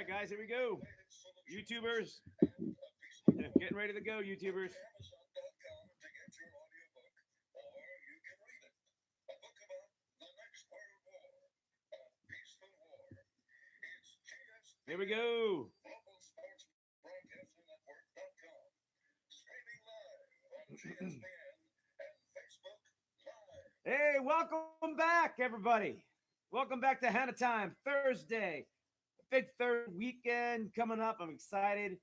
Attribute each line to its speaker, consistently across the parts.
Speaker 1: right, guys, here we go. YouTubers, getting ready to go, YouTubers. Here we go. Hey, welcome back, everybody. Welcome back to Hanna Time, Thursday. Big third weekend coming up. I'm excited.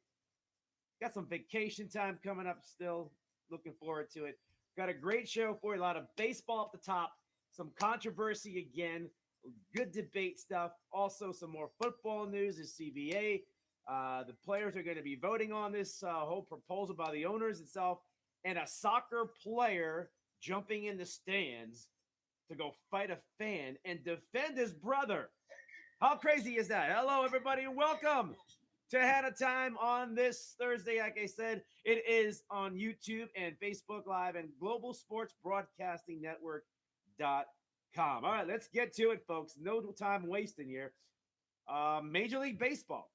Speaker 1: Got some vacation time coming up still. Looking forward to it. Got a great show for you. A lot of baseball up the top, some controversy again, good debate stuff. Also, some more football news, the CBA. The players are going to be voting on this whole proposal by the owners itself, and a soccer player jumping in the stands to go fight a fan and defend his brother. How crazy is that? Hello, everybody, and welcome to Hanna Time on this Thursday. Like I said, it is on YouTube and Facebook Live and Global Sports Broadcasting Network.com. All right, let's get to it, folks. No time wasting here. Major League Baseball.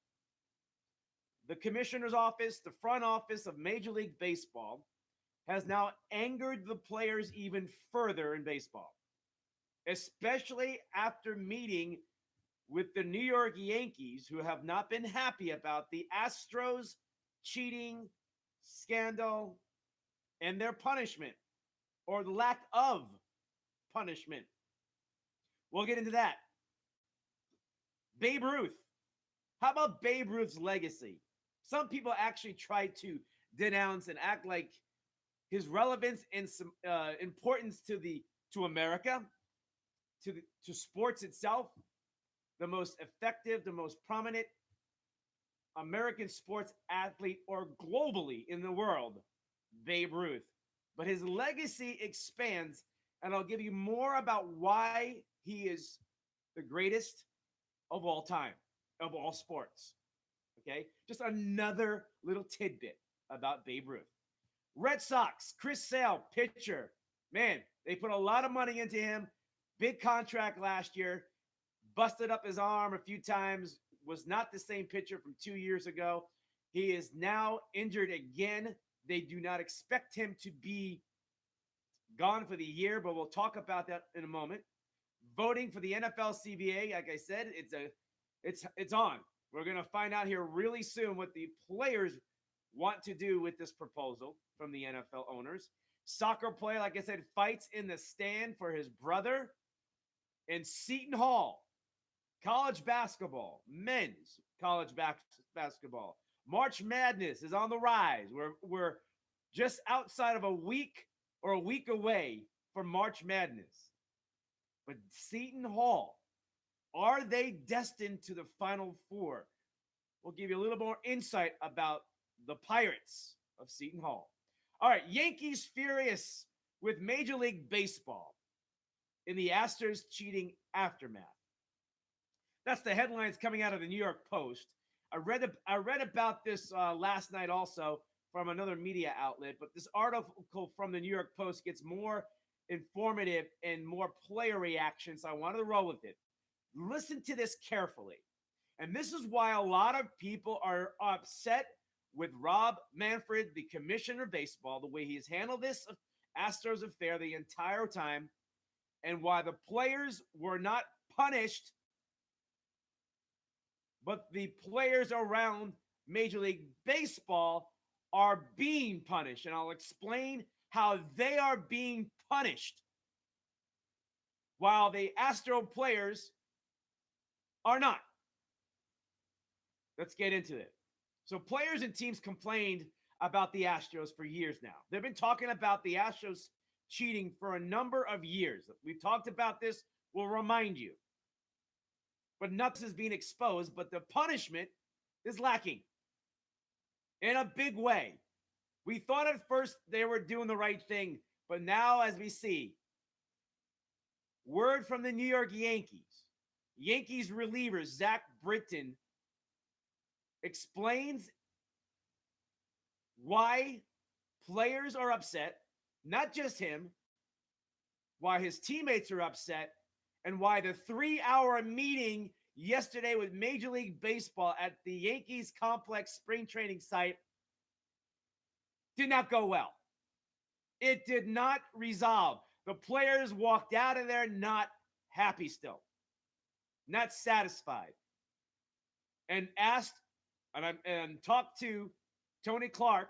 Speaker 1: The commissioner's office, the front office of Major League Baseball, has now angered the players even further in baseball, especially after meeting with the New York Yankees, who have not been happy about the Astros cheating scandal and their punishment or the lack of punishment. We'll get into that. Babe Ruth. How about Babe Ruth's legacy? Some people actually try to denounce and act like his relevance and some importance to America, to sports itself, the most effective, the most prominent American sports athlete or globally in the world, Babe Ruth. But his legacy expands, and I'll give you more about why he is the greatest of all time, of all sports. Okay? Just another little tidbit about Babe Ruth. Red Sox, Chris Sale, pitcher. Man, they put a lot of money into him. Big contract last year. Busted up his arm a few times. Was not the same pitcher from 2 years ago. He is now injured again. They do not expect him to be gone for the year, but we'll talk about that in a moment. Voting for the NFL CBA, like I said, it's on. We're going to find out here really soon what the players want to do with this proposal from the NFL owners. Soccer player, like I said, fights in the stand for his brother. And Seton Hall, college basketball, men's college basketball. March Madness is on the rise. We're just outside of a week away from March Madness. But Seton Hall, are they destined to the Final Four? We'll give you a little more insight about the Pirates of Seton Hall. All right, Yankees furious with Major League Baseball in the Astros cheating aftermath. That's the headlines coming out of the New York Post. I read about this last night also from another media outlet, but this article from the New York Post gets more informative and more player reactions. So I wanted to roll with it. Listen to this carefully. And this is why a lot of people are upset with Rob Manfred, the commissioner of baseball, the way he's handled this Astros affair the entire time, and why the players were not punished, but the players around Major League Baseball are being punished. And I'll explain how they are being punished while the Astro players are not. Let's get into it. So players and teams complained about the Astros for years now. They've been talking about the Astros cheating for a number of years. We've talked about this. We'll remind you. But nothing is being exposed, but the punishment is lacking in a big way. We thought at first they were doing the right thing, but now as we see, word from the New York Yankees reliever Zach Britton explains why players are upset, not just him, why his teammates are upset, and why the 3-hour meeting yesterday with Major League Baseball at the Yankees complex spring training site did not go well. It did not resolve. The players walked out of there not happy still, not satisfied, and asked and talked to Tony Clark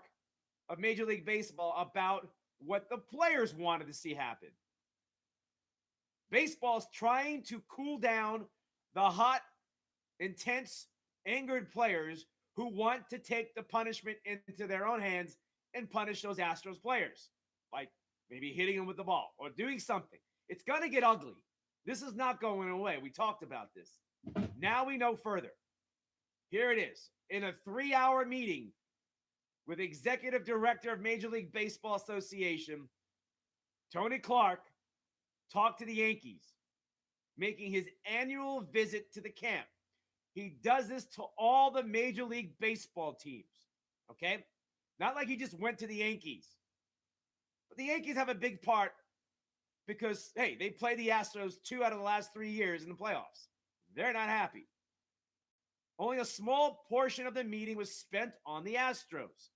Speaker 1: of Major League Baseball about what the players wanted to see happen. Baseball's trying to cool down the hot, intense, angered players who want to take the punishment into their own hands and punish those Astros players by maybe hitting them with the ball or doing something. It's going to get ugly. This is not going away. We talked about this. Now we know further. Here it is. In a 3-hour meeting with Executive Director of Major League Baseball Association, Tony Clark talked to the Yankees, making his annual visit to the camp. He does this to all the Major League Baseball teams, okay? Not like he just went to the Yankees. But the Yankees have a big part because, hey, they played the Astros 2 out of the last 3 years in the playoffs. They're not happy. Only a small portion of the meeting was spent on the Astros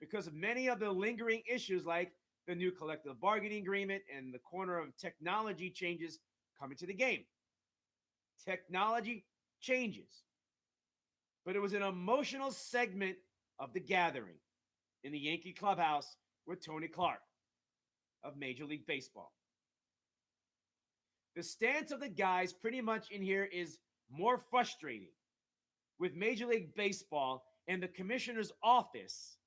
Speaker 1: because of many of the lingering issues like the new collective bargaining agreement and the corner of technology changes coming to the game. Technology changes. But it was an emotional segment of the gathering in the Yankee clubhouse with Tony Clark of Major League Baseball. The stance of the guys pretty much in here is more frustrating with Major League Baseball and the commissioner's office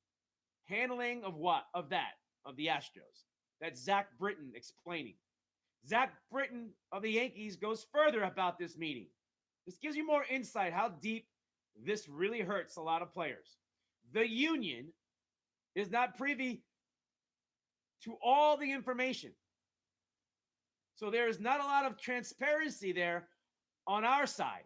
Speaker 1: handling of what? Of that, of the Astros. That's Zach Britton explaining. Zach Britton of the Yankees goes further about this meeting. This gives you more insight how deep this really hurts a lot of players. The union is not privy to all the information. So there is not a lot of transparency there on our side.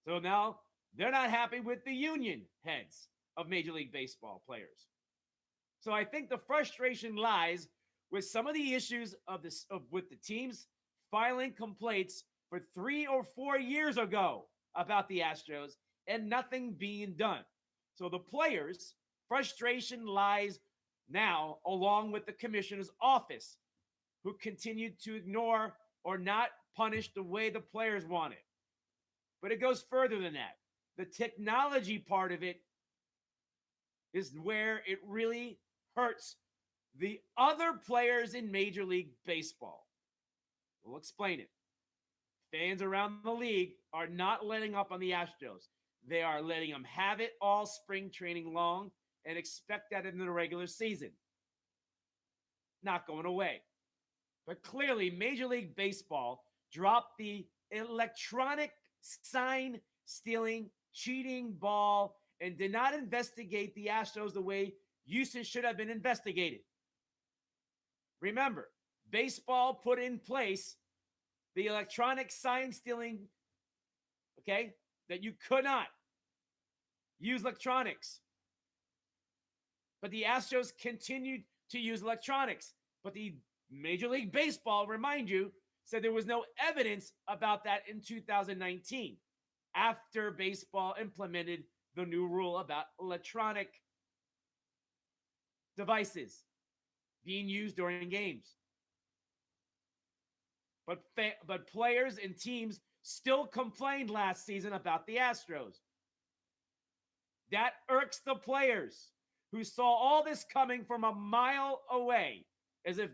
Speaker 1: So now they're not happy with the union heads of Major League Baseball players. So I think the frustration lies with some of the issues with the teams filing complaints for 3 or 4 years ago about the Astros and nothing being done. So the players' frustration lies now along with the commissioner's office, who continued to ignore or not punish the way the players want it. But it goes further than that. The technology part of it is where it really hurts the other players in Major League Baseball. We'll explain it. Fans around the league are not letting up on the Astros. They are letting them have it all spring training long and expect that in the regular season. Not going away. But clearly, Major League Baseball dropped the electronic sign stealing, cheating ball and did not investigate the Astros the way Houston should have been investigated. Remember, baseball put in place the electronic sign stealing, okay, that you could not use electronics. But the Astros continued to use electronics. But the Major League Baseball, remind you, said there was no evidence about that in 2019 after baseball implemented the new rule about electronic devices being used during games. But players and teams still complained last season about the Astros. That irks the players who saw all this coming from a mile away, as if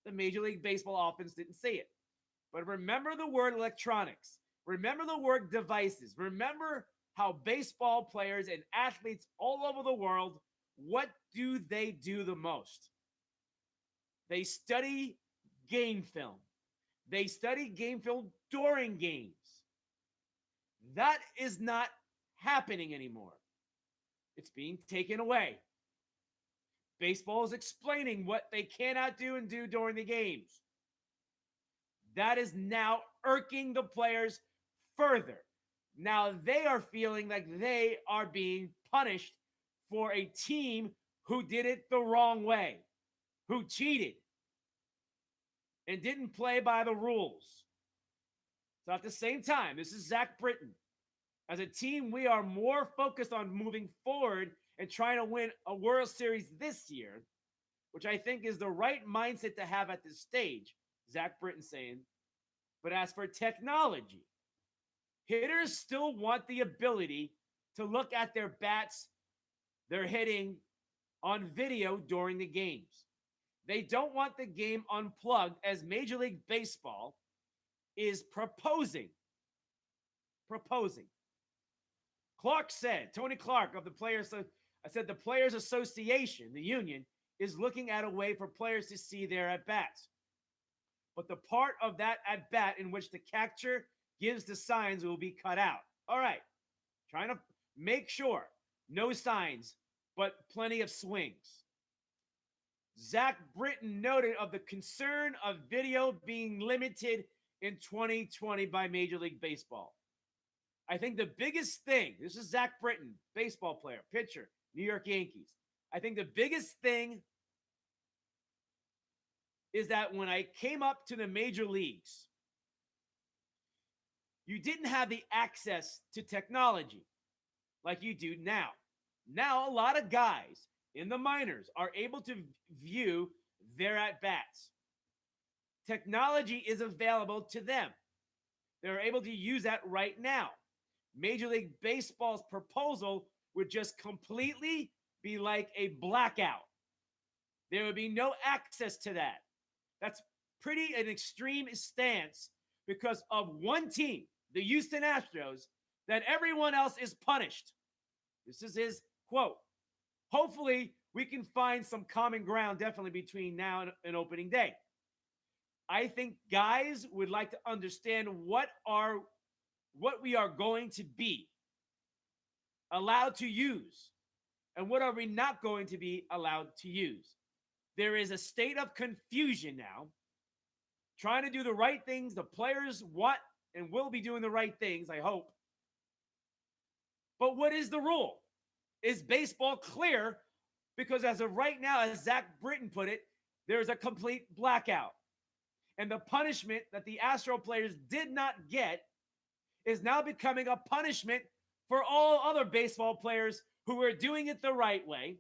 Speaker 1: the Major League Baseball offense didn't see it. But remember the word electronics. Remember the word devices. Remember how baseball players and athletes all over the world, what do they do the most? They study game film. They study game film during games. That is not happening anymore. It's being taken away. Baseball is explaining what they cannot do and do during the games. That is now irking the players further. Now they are feeling like they are being punished for a team who did it the wrong way, who cheated and didn't play by the rules. So at the same time, this is Zach Britton. As a team, we are more focused on moving forward and trying to win a World Series this year, which I think is the right mindset to have at this stage, Zach Britton saying. But as for technology, hitters still want the ability to look at their bats they're hitting on video during the games. They don't want the game unplugged, as Major League Baseball is proposing. Clark said, Tony Clark of the Players, I said the Players Association, the union, is looking at a way for players to see their at-bats. But the part of that at-bat in which the catcher gives the signs will be cut out. All right, trying to make sure no signs, but plenty of swings. Zach Britton noted of the concern of video being limited in 2020 by Major League Baseball. I think the biggest thing, this is Zach Britton, baseball player, pitcher, New York Yankees. I think the biggest thing is that when I came up to the major leagues, you didn't have the access to technology like you do now. Now, a lot of guys in the minors are able to view their at-bats. Technology is available to them. They're able to use that right now. Major League Baseball's proposal would just completely be like a blackout. There would be no access to that. That's pretty an extreme stance because of one team, the Houston Astros, that everyone else is punished. This is his quote. Hopefully, we can find some common ground definitely between now and opening day. I think guys would like to understand what we are going to be allowed to use and what are we not going to be allowed to use. There is a state of confusion now, trying to do the right things. The players want and will be doing the right things, I hope. But what is the rule? Is baseball clear? Because as of right now, as Zach Britton put it, there's a complete blackout. And the punishment that the Astro players did not get is now becoming a punishment for all other baseball players who were doing it the right way,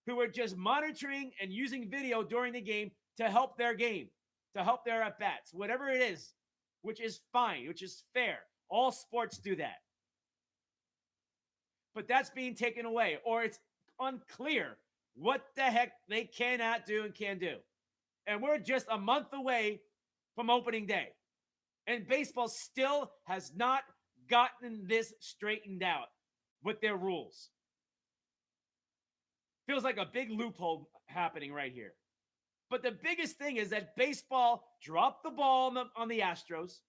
Speaker 1: who were just monitoring and using video during the game to help their game, to help their at-bats, whatever it is, which is fine, which is fair. All sports do that. But that's being taken away, or it's unclear what the heck they cannot do and can do. And we're just a month away from opening day. And baseball still has not gotten this straightened out with their rules. Feels like a big loophole happening right here. But the biggest thing is that baseball dropped the ball on the Astros.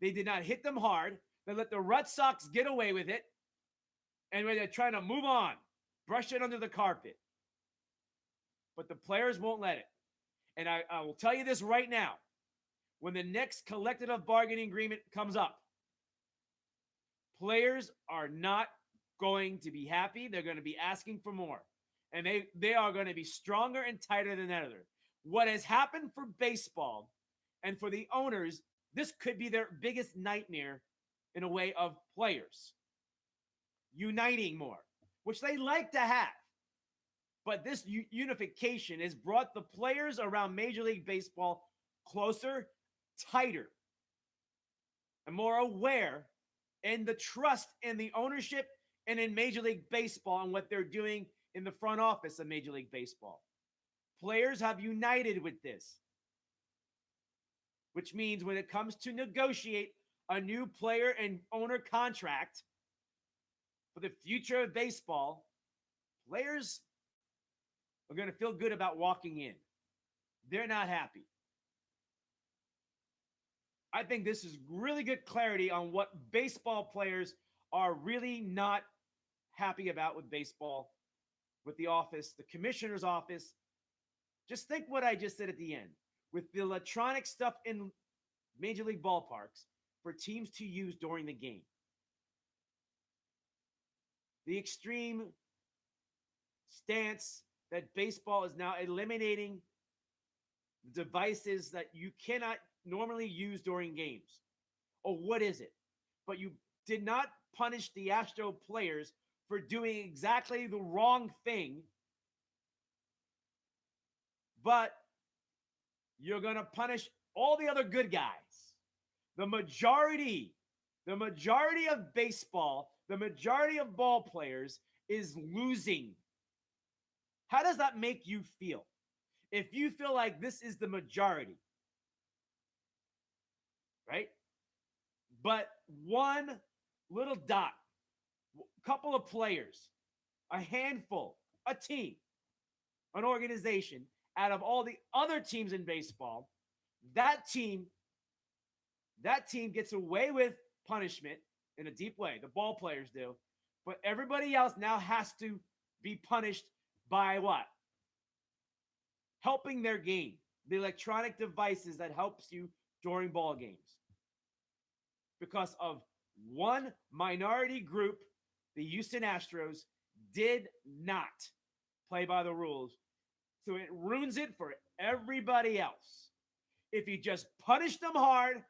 Speaker 1: They did not hit them hard. They let the Red Sox get away with it. And they're trying to move on, brush it under the carpet. But the players won't let it. And I will tell you this right now. When the next collective bargaining agreement comes up, players are not going to be happy. They're going to be asking for more. And they are going to be stronger and tighter than ever. What has happened for baseball and for the owners, this could be their biggest nightmare in a way of players uniting more, which they like to have. But this unification has brought the players around Major League Baseball closer, tighter, and more aware in the trust in the ownership and in Major League Baseball and what they're doing in the front office of Major League Baseball. Players have united with this, which means when it comes to negotiate a new player and owner contract for the future of baseball, players are going to feel good about walking in. They're not happy. I think this is really good clarity on what baseball players are really not happy about with baseball, with the office, the commissioner's office. Just think what I just said at the end. With the electronic stuff in Major League ballparks for teams to use during the game. The extreme stance that baseball is now eliminating devices that you cannot normally use during games. or what is it? But you did not punish the Astro players for doing exactly the wrong thing, but you're going to punish all the other good guys. The majority, the majority of baseball, the majority of ball players is losing. How does that make you feel? If you feel like this is the majority, right? But one little dot, couple of players, a handful, a team, an organization out of all the other teams in baseball, that team gets away with punishment in a deep way. The ball players do. But everybody else now has to be punished by what? Helping their game. The electronic devices that helps you during ball games. Because of one minority group, the Houston Astros did not play by the rules. So it ruins it for everybody else. If you just punish them hard,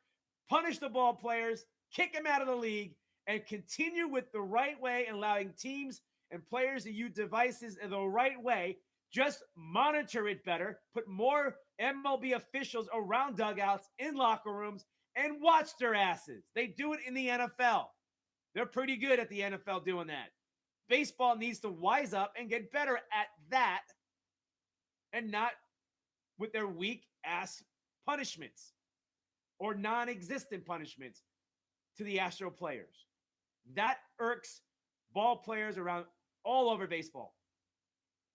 Speaker 1: punish the ball players, kick them out of the league, and continue with the right way, allowing teams and players to use devices in the right way, just monitor it better, put more MLB officials around dugouts, in locker rooms, and watch their asses. They do it in the NFL. They're pretty good at the NFL doing that. Baseball needs to wise up and get better at that and not with their weak ass punishments or non-existent punishments to the Astro players. That irks ball players around all over baseball.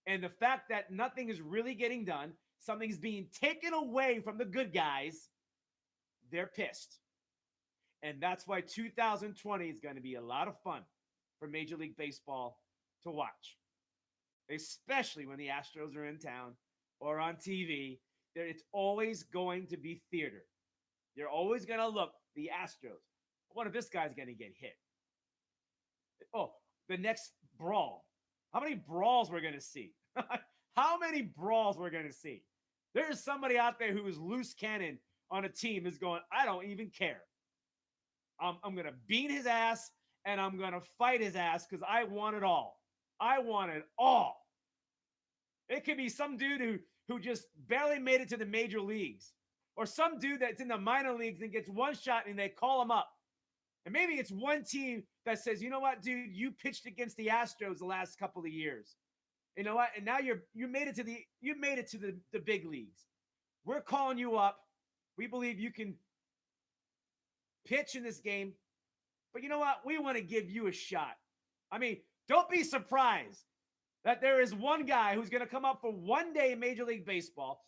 Speaker 1: And the fact that nothing is really getting done, something's being taken away from the good guys, they're pissed. And that's why 2020 is going to be a lot of fun for Major League Baseball to watch, especially when the Astros are in town or on TV. It's always going to be theater. You're always going to look, the Astros. What if this guy's going to get hit? Oh, the next brawl. How many brawls we're going to see? How many brawls we're going to see? There's somebody out there who is loose cannon on a team is going, I don't even care. I'm going to beat his ass and I'm going to fight his ass because I want it all. I want it all. It could be some dude who just barely made it to the major leagues, or some dude that's in the minor leagues and gets one shot and they call him up. And maybe it's one team that says, you know what, dude, you pitched against the Astros the last couple of years. You know what? And now you made it to the big leagues. We're calling you up. We believe you can pitch in this game. But you know what? We want to give you a shot. I mean, don't be surprised that there is one guy who's going to come up for one day in Major League Baseball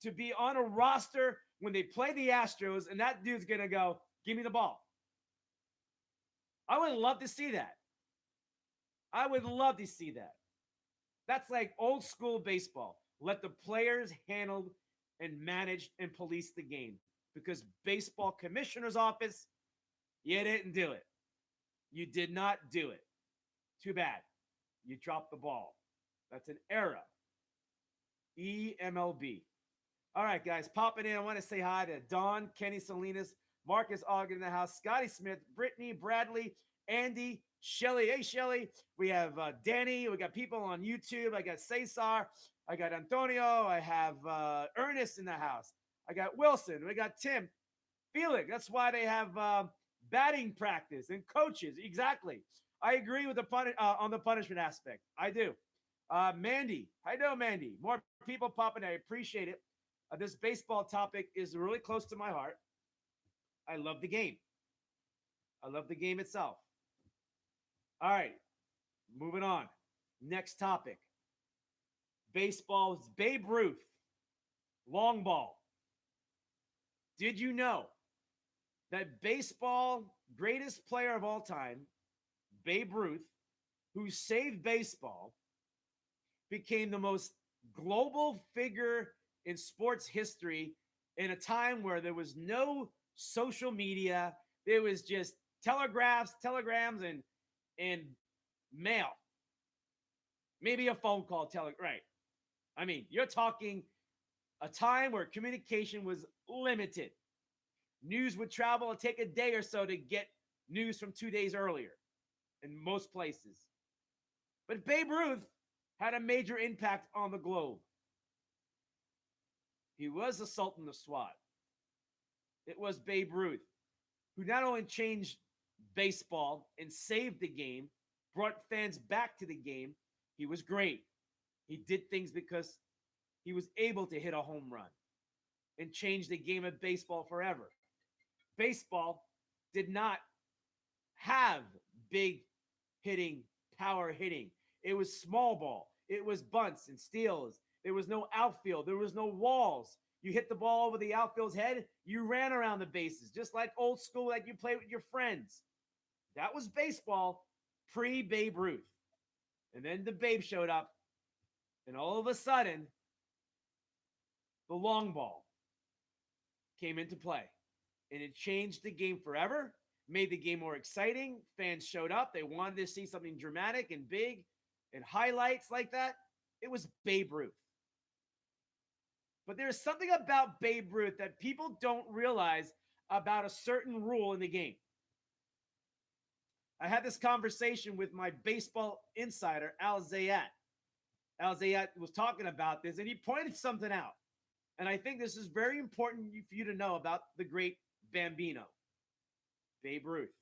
Speaker 1: to be on a roster when they play the Astros, and that dude's going to go, give me the ball. I would love to see that. I would love to see that. That's like old school baseball. Let the players handle and manage and police the game. Because baseball commissioner's office, you didn't do it. You did not do it. Too bad. You dropped the ball. That's an error. EMLB. All right, guys, popping in. I want to say hi to Don, Kenny Salinas, Marcus Ogden in the house, Scotty Smith, Brittany, Bradley, Andy, Shelly. Hey, Shelly. We have Danny. We got people on YouTube. I got Cesar. I got Antonio. I have Ernest in the house. I got Wilson. We got Tim. Felix. That's why they have batting practice and coaches. Exactly. I agree with on the punishment aspect. I do. Mandy. I know, Mandy. More people popping. I appreciate it. This baseball topic is really close to my heart. I love the game. I love the game itself. All right. Moving on. Next topic. Baseball's Babe Ruth. Long ball. Did you know that baseball greatest player of all time, Babe Ruth, who saved baseball, became the most global figure in sports history in a time where there was no social media. There was just telegrams, and mail. Maybe a phone call, right. I mean, you're talking a time where communication was limited. News would travel and take a day or so to get news from 2 days earlier in most places. But Babe Ruth had a major impact on the globe. He was the Sultan of SWAT. It was Babe Ruth who not only changed baseball and saved the game, brought fans back to the game. He was great. He did things because he was able to hit a home run and change the game of baseball forever. Baseball did not have big hitting, power hitting. It was small ball. It was bunts and steals. There was no outfield. There was no walls. You hit the ball over the outfield's head. You ran around the bases, just like old school, like you play with your friends. That was baseball pre-Babe Ruth. And then the Babe showed up, and all of a sudden, the long ball came into play. And it changed the game forever, made the game more exciting. Fans showed up. They wanted to see something dramatic and big and highlights like that. It was Babe Ruth. But there's something about Babe Ruth that people don't realize about a certain rule in the game. I had this conversation with my baseball insider, Al Zayat. Al Zayat was talking about this, and he pointed something out. And I think this is very important for you to know about the great Bambino, Babe Ruth.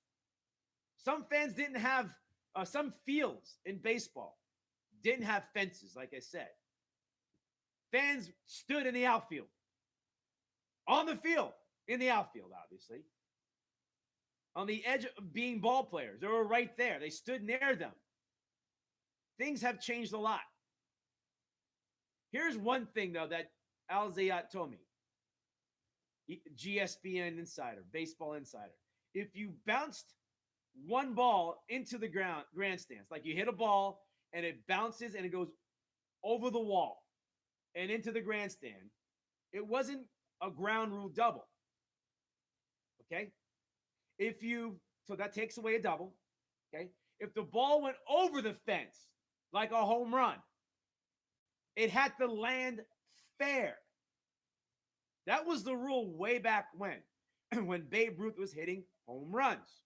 Speaker 1: Some fans didn't have, some fields in baseball didn't have fences, like I said. Fans stood in the outfield, on the field, in the outfield, obviously. On the edge of being ball players. They were right there. They stood near them. Things have changed a lot. Here's one thing, though, that Al Zayat told me. GSPN Insider, Baseball Insider. If you bounced one ball into the grandstands, like you hit a ball and it bounces and it goes over the wall and into the grandstand, it wasn't a ground rule double. Okay? So that takes away a double. Okay? If the ball went over the fence like a home run, it had to land fair. That was the rule way back when Babe Ruth was hitting home runs.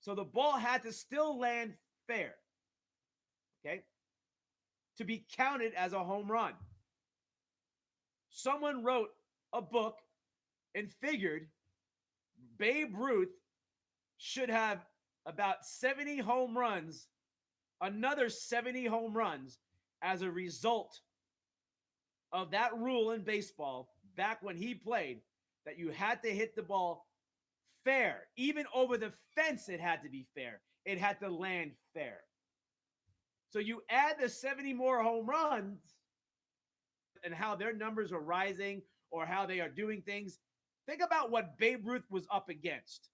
Speaker 1: So the ball had to still land fair, okay, to be counted as a home run. Someone wrote a book and figured Babe Ruth should have about 70 home runs, another 70 home runs as a result of that rule in baseball back when he played, that you had to hit the ball fair. Even over the fence, it had to be fair. It had to land fair. So you add the 70 more home runs and how their numbers are rising or how they are doing things. Think about what Babe Ruth was up against.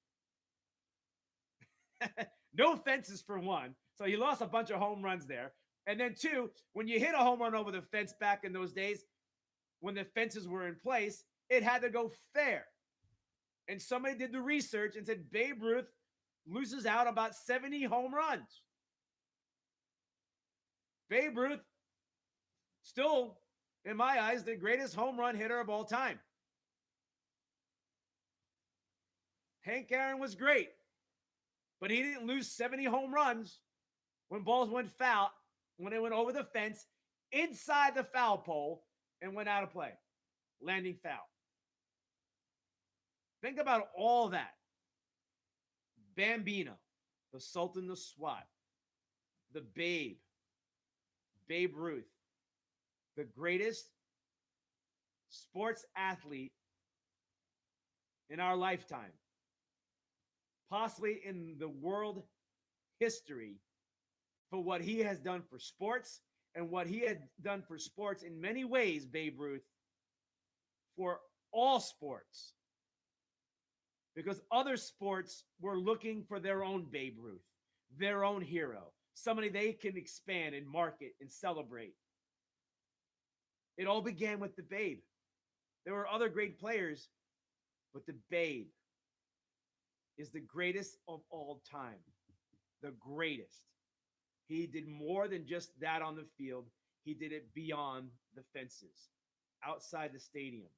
Speaker 1: No fences for one. So he lost a bunch of home runs there. And then two, when you hit a home run over the fence back in those days, when the fences were in place, it had to go fair. And somebody did the research and said Babe Ruth loses out about 70 home runs. Babe Ruth, still, in my eyes, the greatest home run hitter of all time. Hank Aaron was great, but he didn't lose 70 home runs when balls went foul, when they went over the fence, inside the foul pole, and went out of play, landing foul. Think about all that. Bambino, the Sultan of SWAT, the Babe Ruth, the greatest sports athlete in our lifetime, possibly in the world history, for what he has done for sports and what he had done for sports in many ways, Babe Ruth, for all sports. Because other sports were looking for their own Babe Ruth, their own hero, somebody they can expand and market and celebrate. It all began with the Babe. There were other great players, but the Babe is the greatest of all time. The greatest. He did more than just that on the field. He did it beyond the fences, outside the stadium.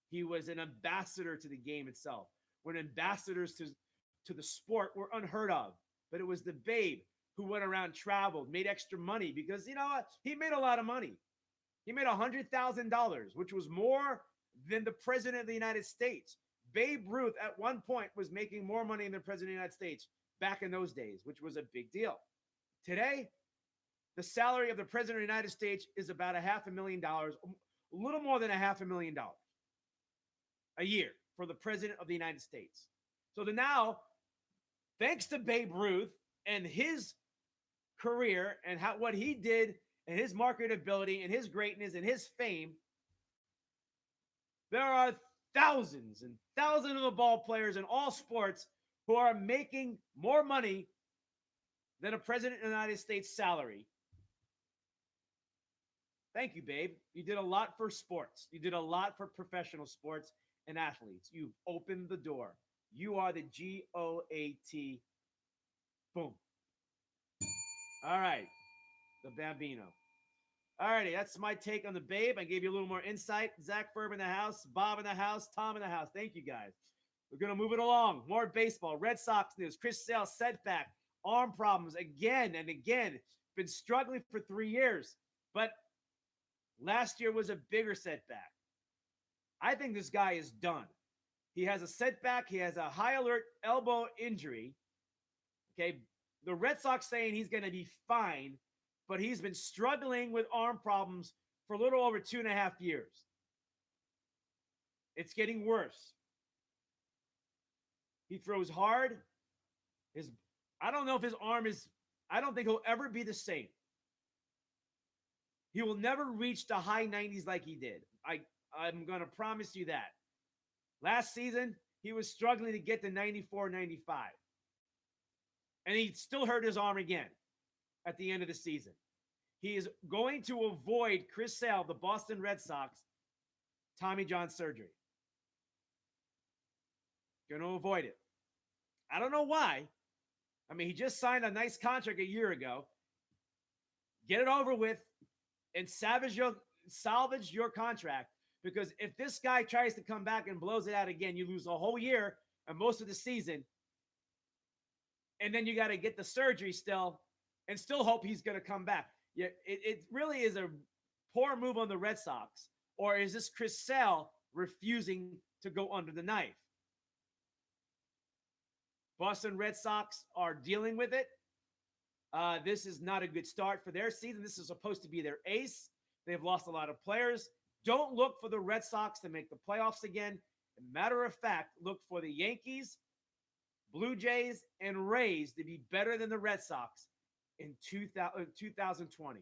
Speaker 1: He was an ambassador to the game itself. When ambassadors to the sport were unheard of. But it was the Babe who went around, traveled, made extra money because you know what? He made a lot of money. He made $100,000, which was more than the president of the United States. Babe Ruth at one point was making more money than the president of the United States back in those days, which was a big deal. Today, the salary of the president of the United States is about $500,000, a little more than $500,000 a year for the president of the United States. So now, thanks to Babe Ruth and his career and what he did and his marketability and his greatness and his fame, there are thousands and thousands of ball players in all sports who are making more money than a president of the United States salary. Thank you, Babe. You did a lot for sports. You did a lot for professional sports and athletes. You've opened the door. You are the GOAT. Boom. All right. The Bambino. All righty. That's my take on the Babe. I gave you a little more insight. Zach Ferb in the house. Bob in the house. Tom in the house. Thank you, guys. We're going to move it along. More baseball. Red Sox news. Chris Sale setback. Arm problems again and again. Been struggling for 3 years. But last year was a bigger setback. I think this guy is done. He has a setback. He has a high alert elbow injury. Okay. The Red Sox saying he's going to be fine, but he's been struggling with arm problems for a little over 2.5 years. It's getting worse. He throws hard. I don't know if his arm is, I don't think he'll ever be the same. He will never reach the high 90s like he did. I'm going to promise you that. Last season, he was struggling to get to 94, 95. And he still hurt his arm again at the end of the season. He is going to avoid Chris Sale, the Boston Red Sox, Tommy John surgery. Going to avoid it. I don't know why. I mean, he just signed a nice contract a year ago. Get it over with and salvage your contract, because if this guy tries to come back and blows it out again, you lose a whole year and most of the season. And then you got to get the surgery still and still hope he's going to come back. Yeah, it really is a poor move on the Red Sox. Or is this Chris Sale refusing to go under the knife? Boston Red Sox are dealing with it. This is not a good start for their season. This is supposed to be their ace. They've lost a lot of players. Don't look for the Red Sox to make the playoffs again. As a matter of fact, look for the Yankees, Blue Jays, and Rays to be better than the Red Sox in 2020.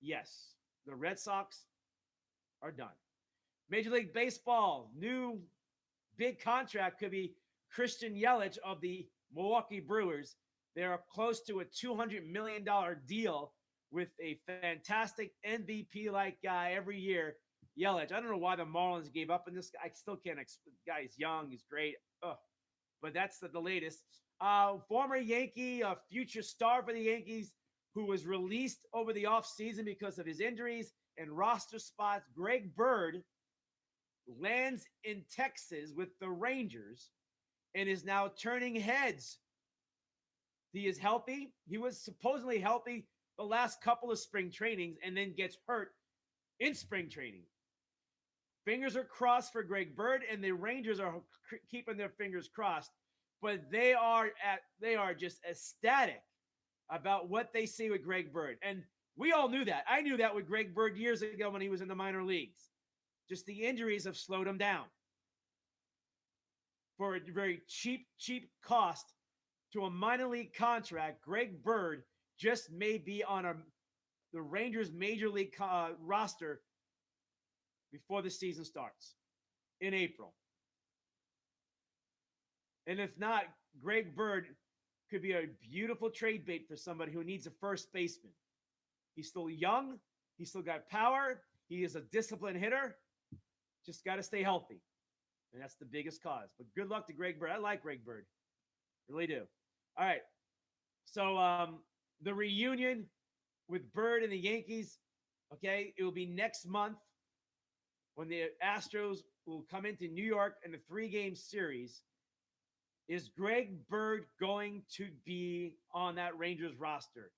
Speaker 1: Yes, the Red Sox are done. Major League Baseball, new big contract could be Christian Yelich of the Milwaukee Brewers. They're close to a $200 million deal with a fantastic MVP-like guy every year, Yelich. I don't know why the Marlins gave up on this guy. I still can't. The guy is young. He's great. But that's the latest. Former Yankee, a future star for the Yankees, who was released over the offseason because of his injuries and roster spots, Greg Bird, lands in Texas with the Rangers and is now turning heads. He is healthy. He was supposedly healthy the last couple of spring trainings and then gets hurt in spring training. Fingers are crossed for Greg Bird, and the Rangers are keeping their fingers crossed, but they are just ecstatic about what they see with Greg Bird. And we all knew that. I knew that with Greg Bird years ago when he was in the minor leagues. Just the injuries have slowed him down. For a very cheap cost to a minor league contract, Greg Bird just may be on the Rangers major league roster before the season starts in April. And if not, Greg Bird could be a beautiful trade bait for somebody who needs a first baseman. He's still young. He's still got power. He is a disciplined hitter. Just got to stay healthy. And that's the biggest cause. But good luck to Greg Bird. I like Greg Bird. Really do. All right. So the reunion with Bird and the Yankees, okay, it will be next month. when the Astros will come into New York in a 3-game series, is Greg Bird going to be on that Rangers roster?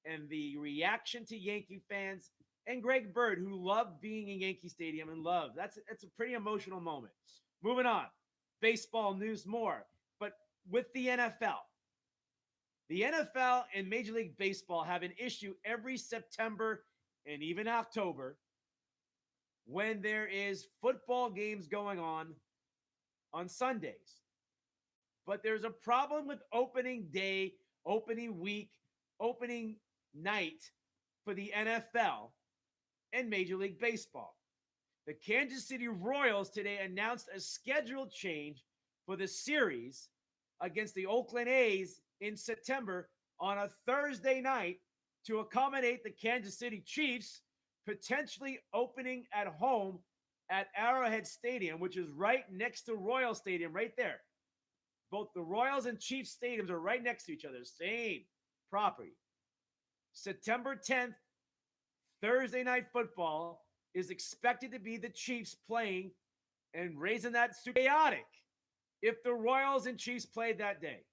Speaker 1: And the reaction to Yankee fans and Greg Bird, who loved being in Yankee Stadium and loved, that's a pretty emotional moment. Moving on, baseball news more, but with the NFL. The NFL and Major League Baseball have an issue every September and even October when there is football games going on Sundays. But there's a problem with opening day, opening week, opening night for the NFL and Major League Baseball. The Kansas City Royals today announced a schedule change for the series against the Oakland A's in September on a Thursday night to accommodate the Kansas City Chiefs potentially opening at home at Arrowhead Stadium, which is right next to Royal Stadium, right there. Both the Royals and Chiefs stadiums are right next to each other, same property. September 10th, Thursday night football is expected to be the Chiefs playing and raising that super chaotic if the Royals and Chiefs played that day.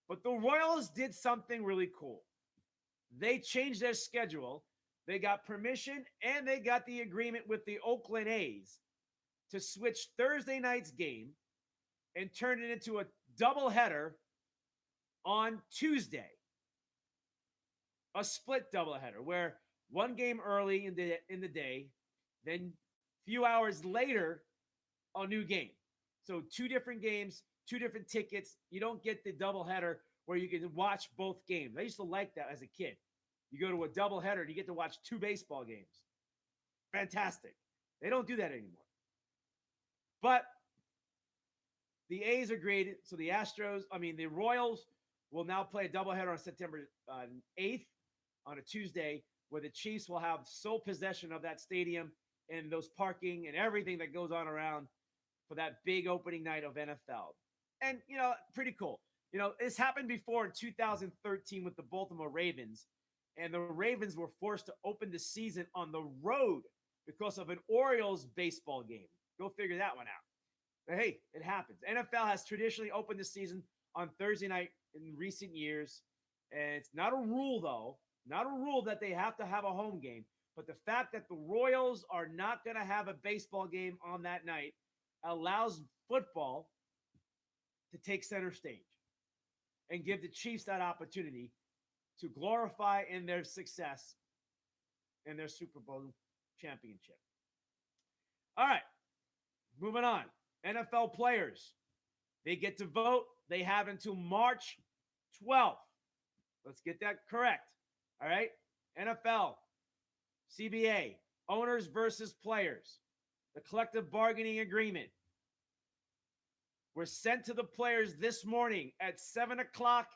Speaker 1: But the Royals did something really cool. They changed their schedule. They got permission and they got the agreement with the Oakland A's to switch Thursday night's game and turn it into a doubleheader on Tuesday. A split doubleheader where one game early in the day, then a few hours later, a new game. So 2 different games, 2 different tickets. You don't get the doubleheader where you can watch both games. I used to like that as a kid. You go to a doubleheader and you get to watch 2 baseball games. Fantastic. They don't do that anymore. But the A's agreed. So the Royals will now play a doubleheader on September 8th on a Tuesday, where the Chiefs will have sole possession of that stadium and those parking and everything that goes on around for that big opening night of NFL. And, pretty cool. This happened before in 2013 with the Baltimore Ravens, and the Ravens were forced to open the season on the road because of an Orioles baseball game. Go figure that one out. But hey, it happens. NFL has traditionally opened the season on Thursday night in recent years, and it's not a rule, though. Not a rule that they have to have a home game, but the fact that the Royals are not going to have a baseball game on that night allows football to take center stage and give the Chiefs that opportunity to glorify in their success in their Super Bowl championship. All right, moving on. NFL players, they get to vote. They have until March 12th. Let's get that correct. All right, NFL, CBA, owners versus players. The collective bargaining agreement were sent to the players this morning at 7 o'clock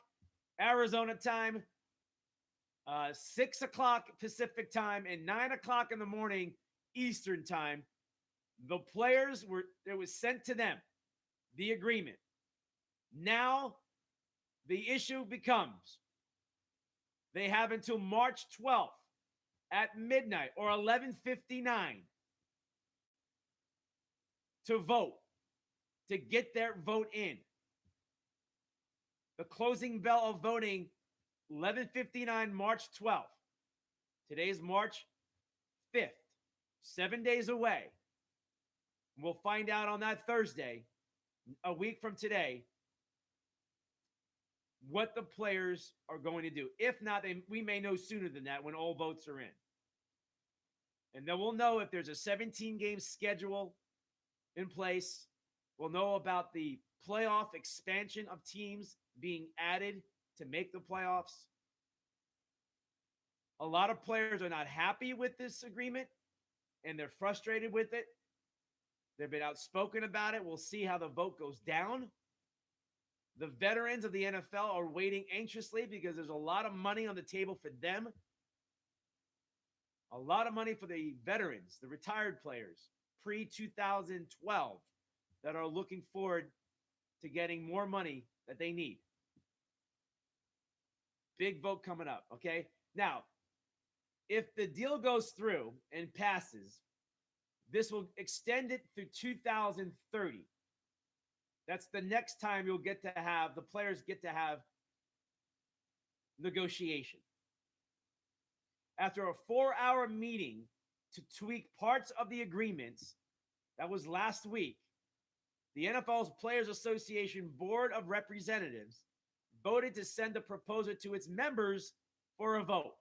Speaker 1: Arizona time, 6 o'clock Pacific time, and 9 o'clock in the morning Eastern time. The players it was sent to them, the agreement. Now the issue becomes they have until March 12th at midnight or 11:59 to vote, to get their vote in. The closing bell of voting, 11:59, March 12th. Today is March 5th, 7 days away. We'll find out on that Thursday, a week from today, what the players are going to do. If not, we may know sooner than that when all votes are in. And then we'll know if there's a 17-game schedule in place. We'll know about the playoff expansion of teams being added to make the playoffs. A lot of players are not happy with this agreement, and they're frustrated with it. They've been outspoken about it. We'll see how the vote goes down. The veterans of the NFL are waiting anxiously because there's a lot of money on the table for them. A lot of money for the veterans, the retired players, pre-2012, that are looking forward to getting more money that they need. Big vote coming up, okay? Now, if the deal goes through and passes, This will extend it through 2030. That's the next time the players get to have negotiation. After a 4-hour meeting to tweak parts of the agreements, that was last week, the NFL's Players Association Board of Representatives voted to send a proposal to its members for a vote.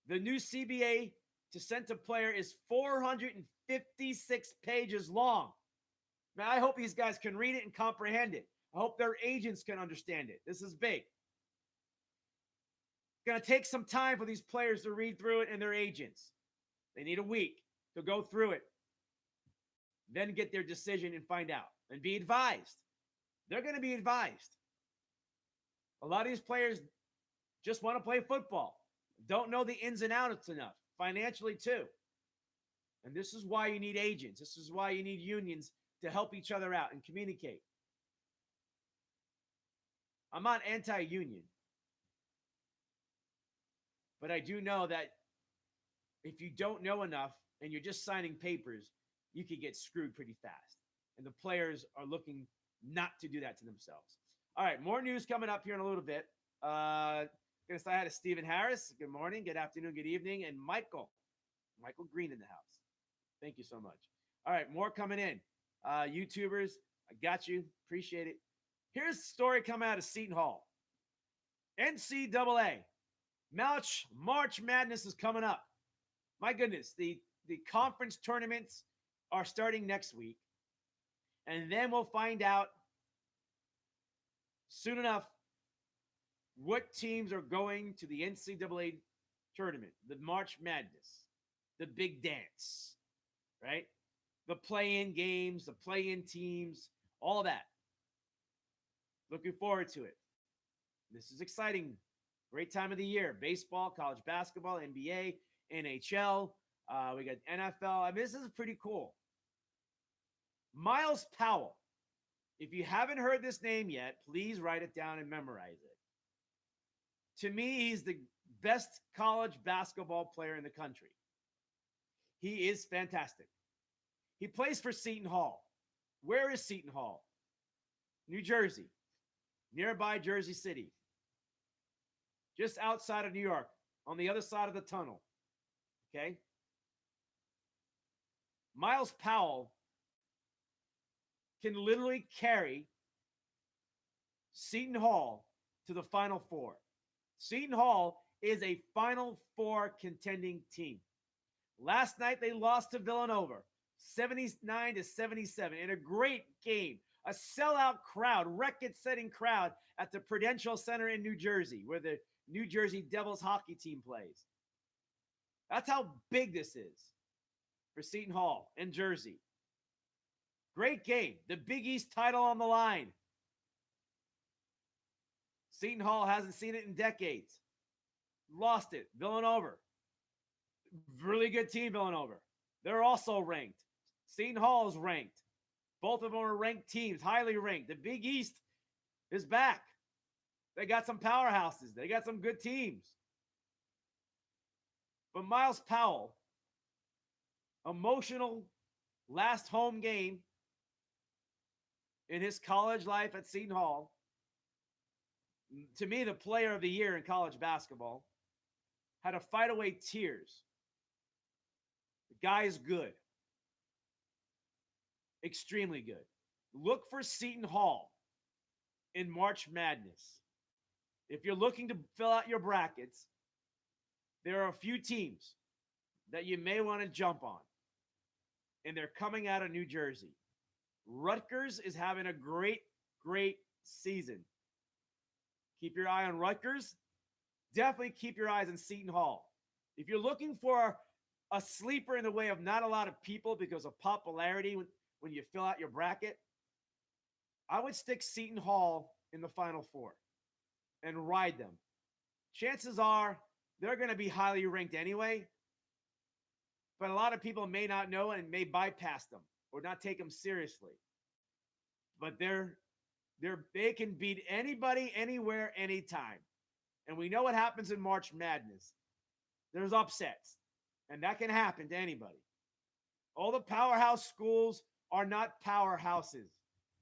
Speaker 1: The new CBA to send to player is 456 pages long. Man, I hope these guys can read it and comprehend it. I hope their agents can understand it. This is big. It's going to take some time for these players to read through it and their agents. They need a week to go through it, then get their decision and find out and be advised. They're going to be advised. A lot of these players just want to play football, don't know the ins and outs enough, financially too. And this is why you need agents. This is why you need unions to help each other out and communicate. I'm not anti-union, but I do know that if you don't know enough and you're just signing papers, you could get screwed pretty fast. And the players are looking not to do that to themselves. All right, more news coming up here in a little bit. Gonna say hi to Stephen Harris. Good morning, good afternoon, good evening, and Michael Green in the house. Thank you so much. All right, more coming in. YouTubers, I got you. Appreciate it. Here's a story coming out of Seton Hall. NCAA. March Madness is coming up. My goodness, the conference tournaments are starting next week. And then we'll find out soon enough what teams are going to the NCAA tournament, the March Madness, the big dance, right? The play-in games, the play-in teams, all that. Looking forward to it. This is exciting. Great time of the year. Baseball, college basketball, NBA, NHL. We got NFL. I mean, this is pretty cool. Miles Powell. If you haven't heard this name yet, please write it down and memorize it. To me, he's the best college basketball player in the country. He is fantastic. He plays for Seton Hall. Where is Seton Hall? New Jersey, nearby Jersey City, just outside of New York, on the other side of the tunnel. Okay? Miles Powell can literally carry Seton Hall to the Final Four. Seton Hall is a Final Four contending team. Last night they lost to Villanova, 79-77, in a great game. A sellout crowd, record-setting crowd at the Prudential Center in New Jersey, where the New Jersey Devils hockey team plays. That's how big this is for Seton Hall in Jersey. Great game. The Big East title on the line. Seton Hall hasn't seen it in decades. Lost it. Villanova. Really good team, Villanova. They're also ranked. Seton Hall is ranked. Both of them are ranked teams, highly ranked. The Big East is back. They got some powerhouses. They got some good teams. But Miles Powell, emotional last home game in his college life at Seton Hall. To me, the player of the year in college basketball, had to fight away tears. The guy is good. Extremely good. Look for Seton Hall in March Madness. If you're looking to fill out your brackets, there are a few teams that you may want to jump on. And they're coming out of New Jersey. Rutgers is having a great season. Keep your eye on Rutgers. Definitely keep your eyes on Seton Hall. If you're looking for a sleeper in the way of not a lot of people because of popularity when you fill out your bracket, I would stick Seton Hall in the Final Four and ride them. Chances are they're going to be highly ranked anyway, but a lot of people may not know and may bypass them or not take them seriously. But they can beat anybody, anywhere, anytime. And we know what happens in March Madness. There's upsets, and that can happen to anybody. All the powerhouse schools are not powerhouses.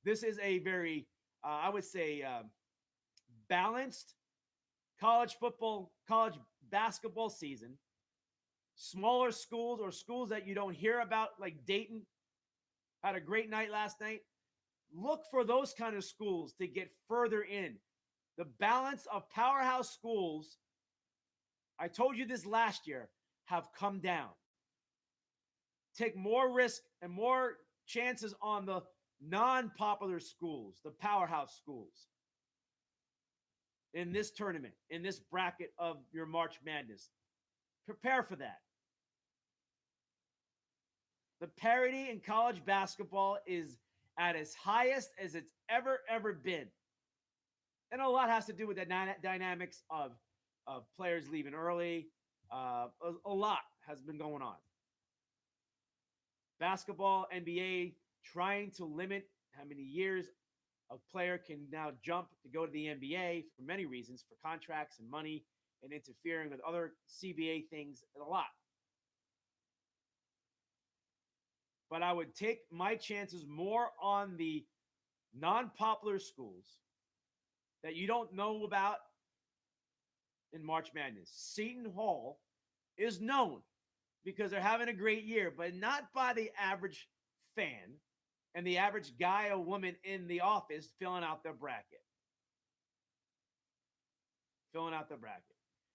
Speaker 1: This is a very, I would say, balanced college football, college basketball season. Smaller schools or schools that you don't hear about, like Dayton, had a great night last night. Look for those kind of schools to get further in. The balance of powerhouse schools, I told you this last year, have come down. Take more risk and more chances on the non-popular schools, the powerhouse schools in this tournament, in this bracket of your March Madness. Prepare for that. The parity in college basketball is at its highest as it's ever been. And a lot has to do with the dynamics of players leaving early. A lot has been going on. Basketball, NBA, trying to limit how many years a player can now jump to go to the NBA for many reasons, for contracts and money and interfering with other CBA things and a lot. But I would take my chances more on the non-popular schools that you don't know about in March Madness. Seton Hall is known because they're having a great year, but not by the average fan and the average guy or woman in the office filling out their bracket.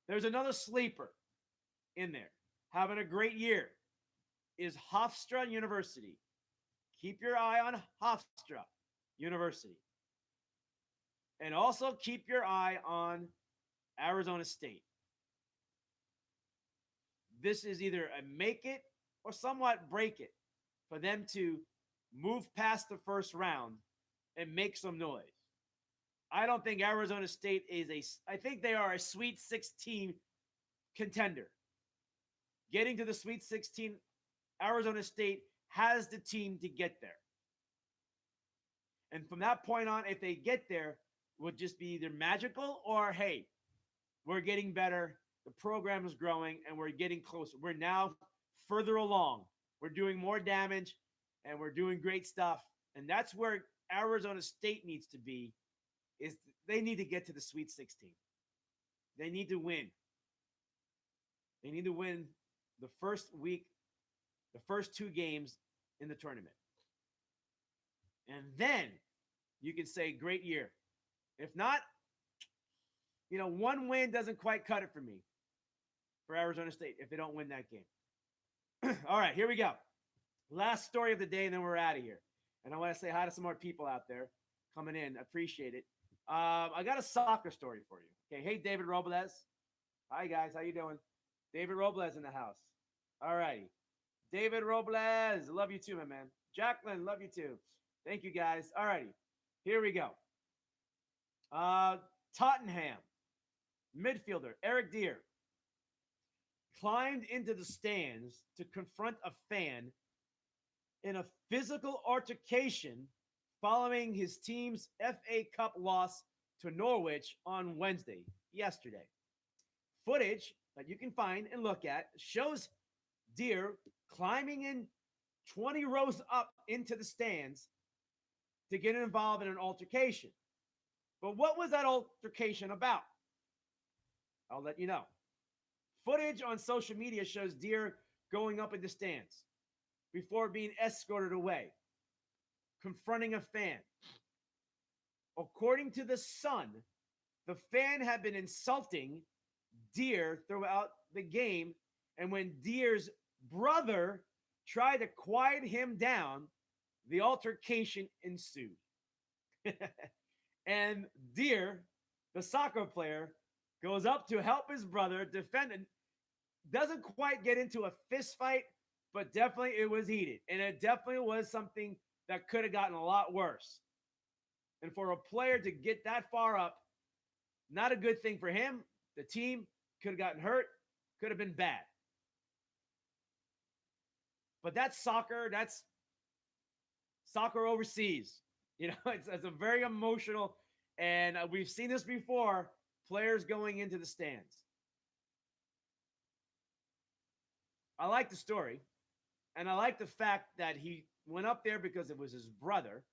Speaker 1: There's another sleeper in there having a great year is Hofstra University. Keep your eye on Hofstra University. And also keep your eye on Arizona State. This is either a make it or somewhat break it for them to move past the first round and make some noise. I don't think Arizona State I think they are a Sweet 16 contender. Getting to the Sweet 16, Arizona State has the team to get there. And from that point on, if they get there, would just be either magical or, hey, we're getting better. The program is growing and we're getting closer. We're now further along. We're doing more damage and we're doing great stuff. And that's where Arizona State needs to be, is they need to get to the Sweet 16. They need to win. They need to win the first week, the first two games in the tournament. And then you can say, great year. If not, one win doesn't quite cut it for me, for Arizona State, if they don't win that game. All right, here we go. Last story of the day, and then we're out of here. And I want to say hi to some more people out there coming in. Appreciate it. I got a soccer story for you. Okay, hey, David Robles. Hi, guys. How you doing? David Robles in the house. All righty. David Robles, love you too, my man. Jacqueline, love you too. Thank you, guys. All righty. Here we go. Tottenham midfielder Eric Dier climbed into the stands to confront a fan in a physical altercation following his team's FA Cup loss to Norwich on yesterday. Footage that you can find and look at shows Dier climbing in 20 rows up into the stands to get involved in an altercation. But what was that altercation about? I'll let you know. Footage on social media shows Dier going up in the stands before being escorted away, confronting a fan. According to The Sun, the fan had been insulting Dier throughout the game, and when Dier's brother tried to quiet him down, the altercation ensued. And Dier, the soccer player, goes up to help his brother defend and doesn't quite get into a fist fight, but definitely it was heated. And it definitely was something that could have gotten a lot worse. And for a player to get that far up, not a good thing for him. The team could have gotten hurt, could have been bad. But that's soccer. That's soccer overseas. It's a very emotional, and we've seen this before, players going into the stands. I like the story, And I like the fact that he went up there because it was his brother.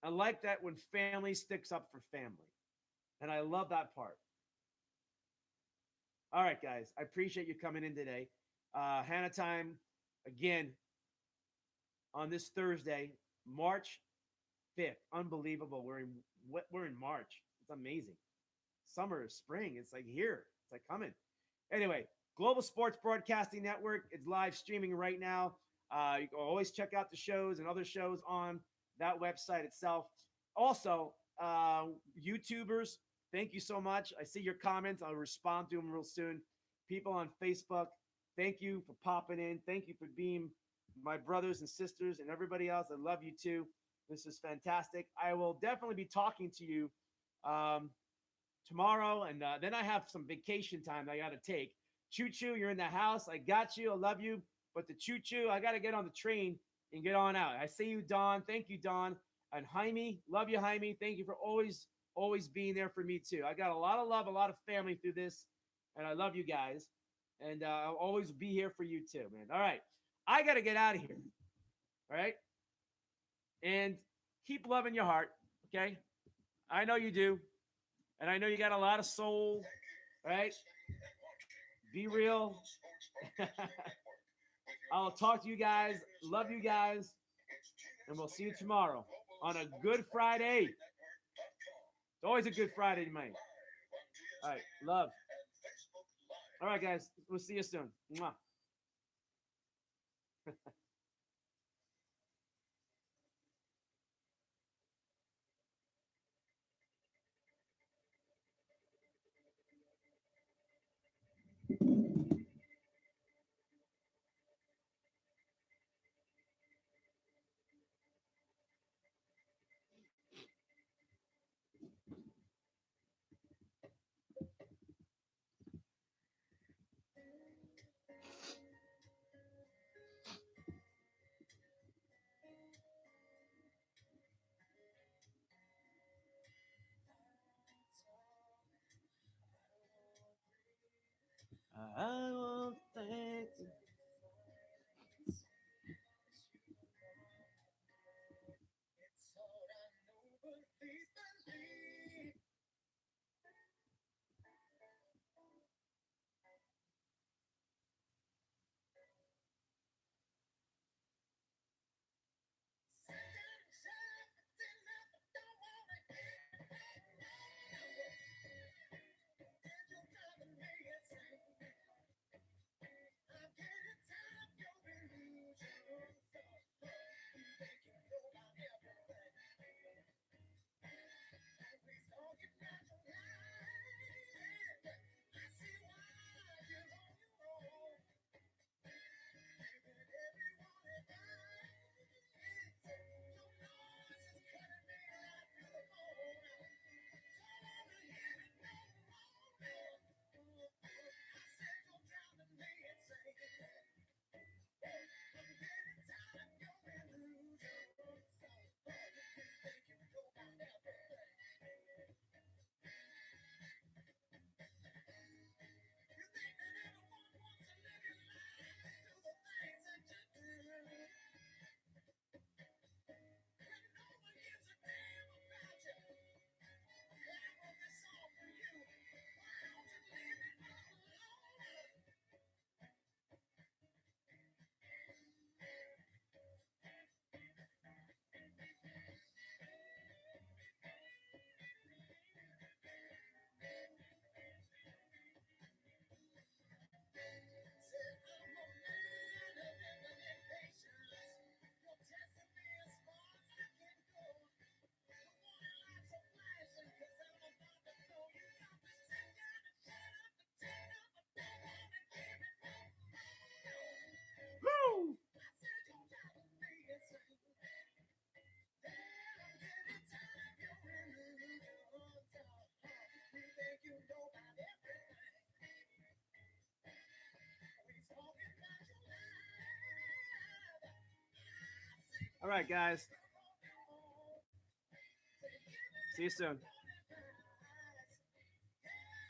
Speaker 1: I like that when family sticks up for family. And I love that part. All right, guys. I appreciate you coming in today. Hanna Time, again, on this Thursday, March 5th. Unbelievable. We're in March. It's amazing. Summer, spring. It's like here. It's like coming. Anyway, Global Sports Broadcasting Network. It's live streaming right now. You can always check out the shows and other shows on that website itself. Also, YouTubers, thank you so much. I see your comments. I'll respond to them real soon. People on Facebook, thank you for popping in. Thank you for being my brothers and sisters and everybody else. I love you too. This is fantastic. I will definitely be talking to you tomorrow, and then I have some vacation time I got to take. Choo Choo, you're in the house. I got you. I love you. But the Choo Choo, I got to get on the train and get on out. I see you, Don. Thank you, Don. And Jaime, love you, Jaime. Thank you for always being there for me too. I got a lot of love, a lot of family through this, and I love you guys. And I'll always be here for you too, man. All right, I got to get out of here. All right, and keep loving your heart. Okay, I know you do, and I know you got a lot of soul. Right? Be real. I'll talk to you guys. Love you guys, and we'll see you tomorrow on a Good Friday. It's always a Good Friday, man. All right, love. All right, guys, we'll see you soon. Mwah. I won't thank you. Woo! All right, guys. See you soon.